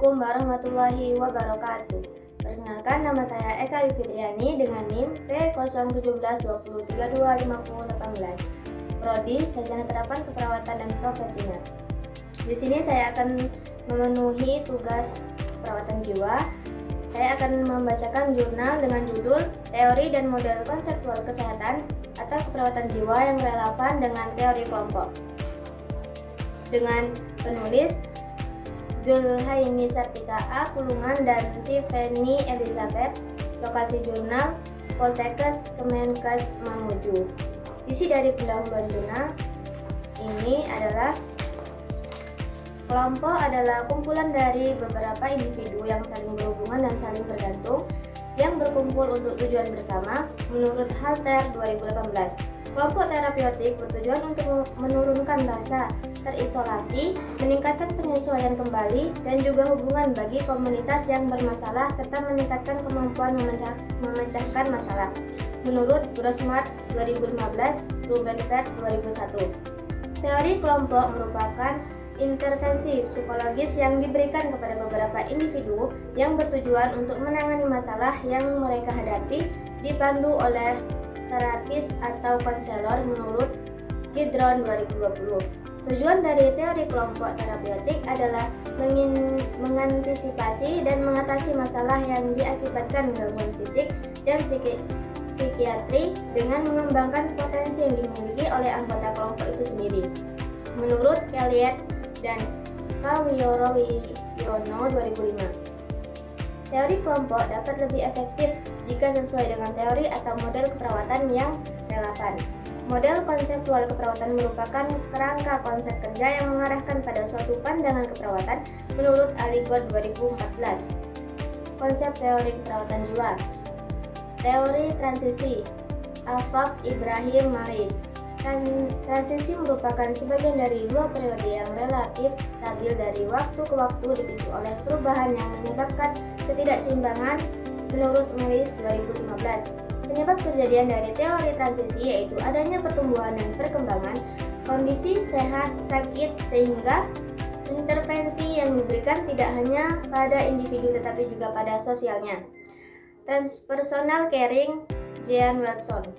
Assalamualaikum warahmatullahi wabarakatuh. Perkenalkan, nama saya Eka Yufitriani dengan NIM P01720325018. Prodi Sarjana Terapan Keperawatan dan Profesi Nurse. Di sini saya akan memenuhi tugas perawatan jiwa. Saya akan membacakan jurnal dengan judul Teori dan Model Konseptual Kesehatan atau Keperawatan Jiwa yang relevan dengan teori kelompok. Dengan penulis Zulhaini Sartika A. Kulungan dan Tiffany Elizabeth. Lokasi jurnal Poltekkes Kemenkes Mamuju. Isi dari pendahuluan jurnal ini adalah: kelompok adalah kumpulan dari beberapa individu yang saling berhubungan dan saling bergantung yang berkumpul untuk tujuan bersama. Menurut Halter 2018, kelompok terapeutik bertujuan untuk menurunkan rasa terisolasi, meningkatkan penyesuaian kembali, dan juga hubungan bagi komunitas yang bermasalah serta meningkatkan kemampuan memecahkan masalah. Menurut Grossman 2015, Rubenfeld 2001. Teori kelompok merupakan intervensi psikologis yang diberikan kepada beberapa individu yang bertujuan untuk menangani masalah yang mereka hadapi, dipandu oleh terapis atau konselor menurut Kidron 2020. Tujuan dari teori kelompok terapeutik adalah mengantisipasi dan mengatasi masalah yang diakibatkan gangguan fisik dan psikiatri dengan mengembangkan potensi yang dimiliki oleh anggota kelompok itu sendiri. Menurut Elliott dan Kawioro-Wiono 2005, teori kelompok dapat lebih efektif jika sesuai dengan teori atau model keperawatan yang relevan. Model konseptual keperawatan merupakan kerangka konsep kerja yang mengarahkan pada suatu pandangan keperawatan menurut Aligot 2014. Konsep teori keperawatan jiwa. Teori transisi Afaf Ibrahim Maris. Transisi merupakan sebagian dari dua periode yang relatif stabil dari waktu ke waktu dipicu oleh perubahan yang menyebabkan ketidakseimbangan menurut Maris 2015. Penyebab kejadian dari teori transisi yaitu adanya pertumbuhan dan perkembangan, kondisi sehat, sakit, sehingga intervensi yang diberikan tidak hanya pada individu tetapi juga pada sosialnya. Transpersonal caring, Jean Wilson.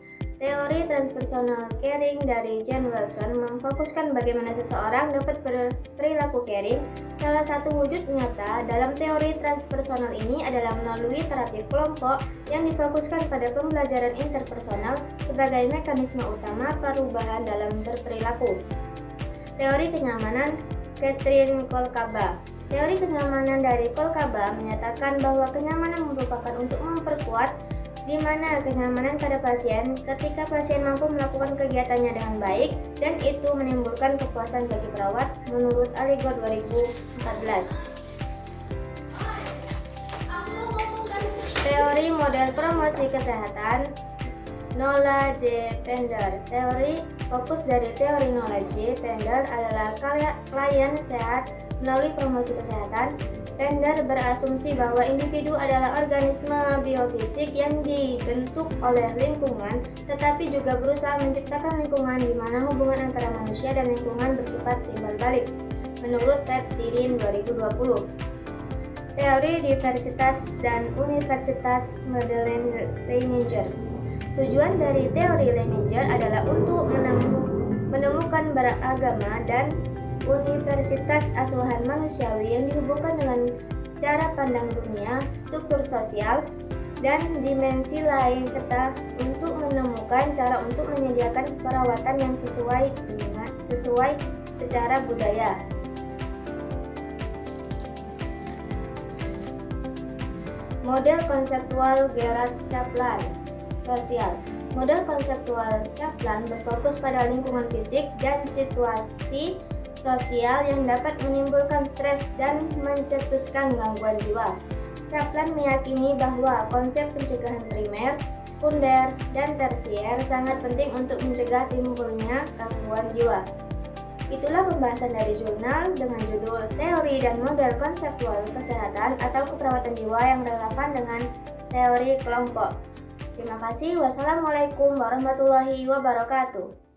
Teori transpersonal caring dari Jean Wilson memfokuskan bagaimana seseorang dapat berperilaku caring. Salah satu wujud nyata dalam teori transpersonal ini adalah melalui terapi kelompok yang difokuskan pada pembelajaran interpersonal sebagai mekanisme utama perubahan dalam berperilaku. Teori kenyamanan, Catherine Kolkaba. Teori kenyamanan dari Kolkaba menyatakan bahwa kenyamanan merupakan untuk memperkuat di mana kenyamanan pada pasien ketika pasien mampu melakukan kegiatannya dengan baik dan itu menimbulkan kepuasan bagi perawat menurut Aligot 2014. Teori model promosi kesehatan Nola J. Pender. Teori fokus dari teori Nola J. Pender adalah klien sehat melalui promosi kesehatan. Pender berasumsi bahwa individu adalah organisme biofisik yang dibentuk oleh lingkungan, tetapi juga berusaha menciptakan lingkungan di mana hubungan antara manusia dan lingkungan bersifat timbal balik. Menurut Ted Tirin 2020. Teori diversitas dan universitas Madeleine Leininger. Tujuan dari teori Leininger adalah untuk menemukan beragama dan universitas asuhan manusiawi yang dihubungkan dengan cara pandang dunia, struktur sosial, dan dimensi lain serta untuk menemukan cara untuk menyediakan perawatan yang sesuai secara budaya. Model konseptual Gerard Kaplan. Sosial. Model konseptual Kaplan berfokus pada lingkungan fisik dan situasi sosial yang dapat menimbulkan stres dan mencetuskan gangguan jiwa. Kaplan meyakini bahwa konsep pencegahan primer, sekunder, dan tersier sangat penting untuk mencegah timbulnya gangguan jiwa. Itulah pembahasan dari jurnal dengan judul Teori dan Model Konseptual Kesehatan atau Keperawatan Jiwa yang relevan dengan teori kelompok. Terima kasih. Wassalamualaikum warahmatullahi wabarakatuh.